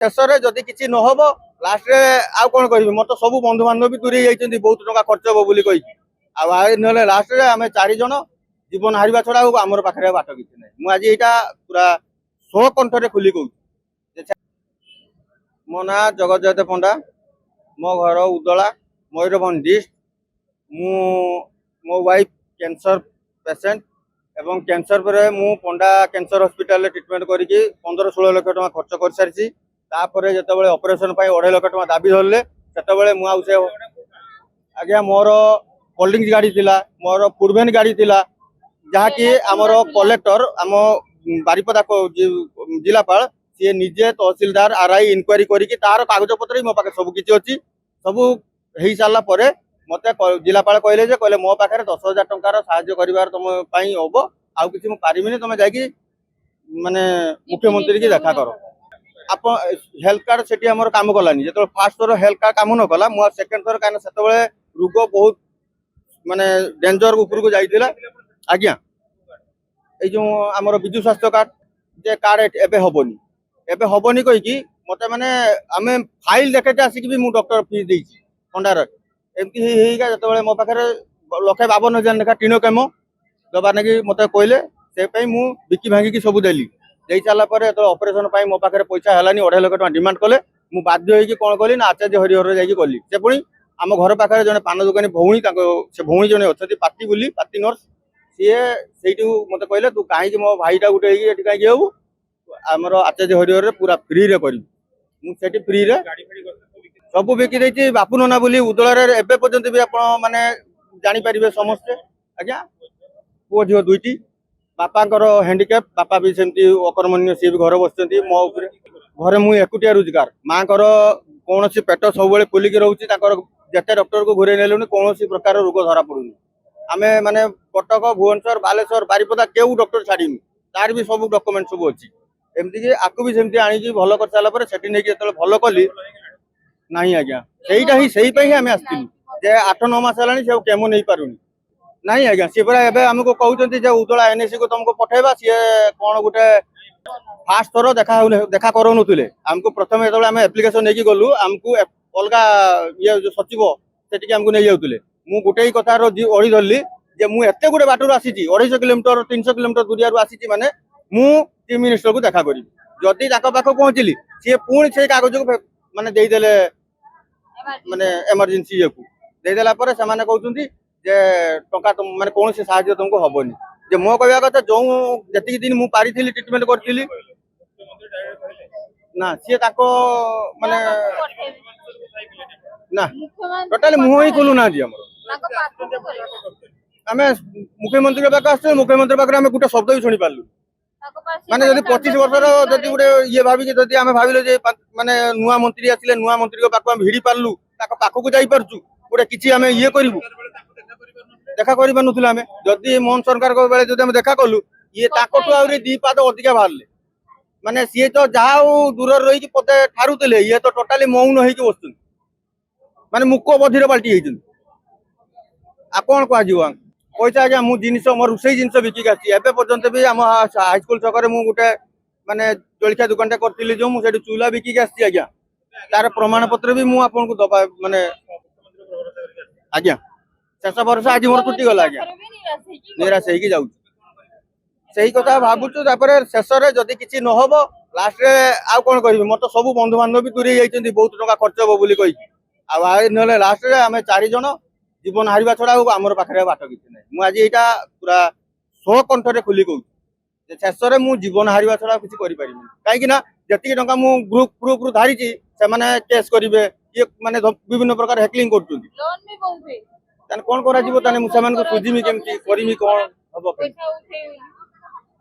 शेष जदि किसी नहब लास्ट आउ कौन कह मोर तो सब बंधु बांधव भी दूरे जाइए बहुत टका खर्च हम बोली ना लास्ट आम 4 जन जीवन हारिबा छड़ा आमर पाखे बाट किसी ना मुझे यहाँ पूरा सो कंठरे खुली कहूँ। मो ना जगत पंडा मो घर उदला मयूरभंज डिस्ट मो वाइफ कैंसर पेसेंट एवं कैंसर पर मु पंडा कैंसर हॉस्पिटल ट्रीटमेंट करके 15-16 लाख टका खर्च कर सारी तापर जो ऑपरेशन 2.5 लाख टका दाबी धरले से आज्ञा मोर कोल्ड्रिंक्स गाड़ी थिला मोर पूर्वेन गाड़ी थिला जहाँकि आमर कलेक्टर आम बारिपदा जिलापाल सी निजे तहसीलदार आरआई इनक्वारी करके तार कागज पत्र मो पाखे सब किसी अच्छी सब हो सारा पर मत जिलापाल कहले मो पाखे 10,000 टंकार साहाय्य कर तुम हम आउ कि पारिनी तुम जा माने मुख्यमंत्री की देखा कर आप हेल्थ कार्ड से कम कलानी जो फास्ट थर हेल्थ कार्ड कम न कला मुझे सेकेंड थर कहीं से रोग बहुत माने डेंजर ऊपर को जाइला आज्ञा जो आमर विजु स्वास्थ्य कार्ड जे कार्ड एबे हबनी कहीकि मत माने आम फाइल देखे आसिक भी मुझे डॉक्टर फीस देती थंडार एमती जो मो पाखे 1,52,000 लेखा टीण केमो दबार नाकि मत कहले से मुझे बिकी भांगिकी सब देली दे सारापर जो ऑपरेशन मो पाखे पैसा है 2.5 लाख टका डिमांड कले मुझे बाध्य होगी कौन कली ना आचार्य हरिहर जाकि गली से पुणी आम घर पाखे जड़े पान दुकानी भौणी से भौणी जड़े अच्छा पाती बोली पाती नर्स सी से मत कहले तू कहीं मो भाईटा गोटे कहीं हबू आमर आचार्य हरिहर पूरा फ्री रे करी मुझे फ्री रे सब बिकी देती बापू नना बोली उदलार एवं पर्यंत भी आप माने जानीपारे समस्ते आज्ञा पुओ झील 2टी बापा हैंडिकैप बापा भी सेमती अकर्मण्य सी भी घर बस मो घरे मुझे एकुटिया रोजगार माँ कौन पेट सब फुलिक रोचे जिते डॉक्टर को घूरे नेलुनि कौन प्रकार रोग धरा पड़ूनी आम माने कटक भुवनेश्वर बालेश्वर बारिपदा केउ डॉक्टर छाड़ीनु तार भी सब डॉक्यूमेंट सब अच्छी एमती कि आपको भी सेमती आनी भल कर सारापर से नहीं भल कली ना आज्ञा से आम आसलु जे 8-9 मास है केमो नहीं पारुनी नहीं आज्ञा सी पूरा एवं आमको कहते उदला एनएससी को तुमको पठेबा सी कौन गोटे फास्ट थर देखा करूनु आमको प्रथम जो आम एप्लिकेशन नहीं गलु आमको अलग ये जो सचिव से आमको नहीं जाऊे मु गोटे कथार अड़ी धरली जे मु एते गोटे बाटर आसी 250 किलोमीटर 300 किलोमीटर दूरिया आसी माने मु चीफ मिनिस्टर को देखा करी जदि पाख पहुंचली सी पुणी से कागज को माने देदेले माने इमरजेंसी को देदेला पर से माने कहउछंती जे टका तुम माने कौन से साहाय्य तुमको हबनी जे मो कहवा कथा जो जति दिन मु पारी थी ट्रीटमेंट करथिली ना सी ताको माने ना टोटली मुह ही खोलु ना जी आम मुख्यमंत्री पाक आस मुख्यमंत्री पाखे आम गोटे शब्द भी शुणी पार्लु माने जदि 25 वर्षर जदि गोटे ये भाविक जदि आम भाविले जे माने नुआ मंत्री आसिले नुआ मंत्री पाक आम भिड़ी पार्लु पाखक जाई पारछु गोटे किछि आम ये करिवु देखा कर जदि मोहन सरकार बेले जो देखा कलु ये आहरी 2 पाद अधिका बाहर माने सी तो जहाँ दूर रही पते ठारुले ये तो टोटाली मौन होगी बस माने मुक बधिर पाल्टी होती आ कौन कह पैसा आज्ञा मु जिन मोर रोसई जिन बिकिक आसी एवं पर्यंत भी आम हाईस्कल छक गोटे माने जलखिया दुकान करी जो मुझे चूल्हा बिकिक आसी आज्ञा तार प्रमाण पत्र भी मुझे दबा माने आज्ञा शेष भरोसा आज मोर टूटी गला आज्ञा निराश हो सही कथा भावुँ शेष जदि किसी नहब लास्ट आउ कौन कह मोर तो सब बंधु बांधव भी दूरे जाइए बहुत टका खर्च हम बोली ना लास्ट आम 4 जन जीवन हारिबा छड़ा आमर पाखे बाट किसी ना मुझे यहाँ पूरा सो कंठरे खुली कहूँ शेष में जीवन हारिबा छड़ा किसी कहीं जी टका मु ग्रुप प्रूफ रू धारी से केस करेंगे ये माने विभिन्न प्रकार हैकलिंग कर कौन करा सुझी केमती कौन हम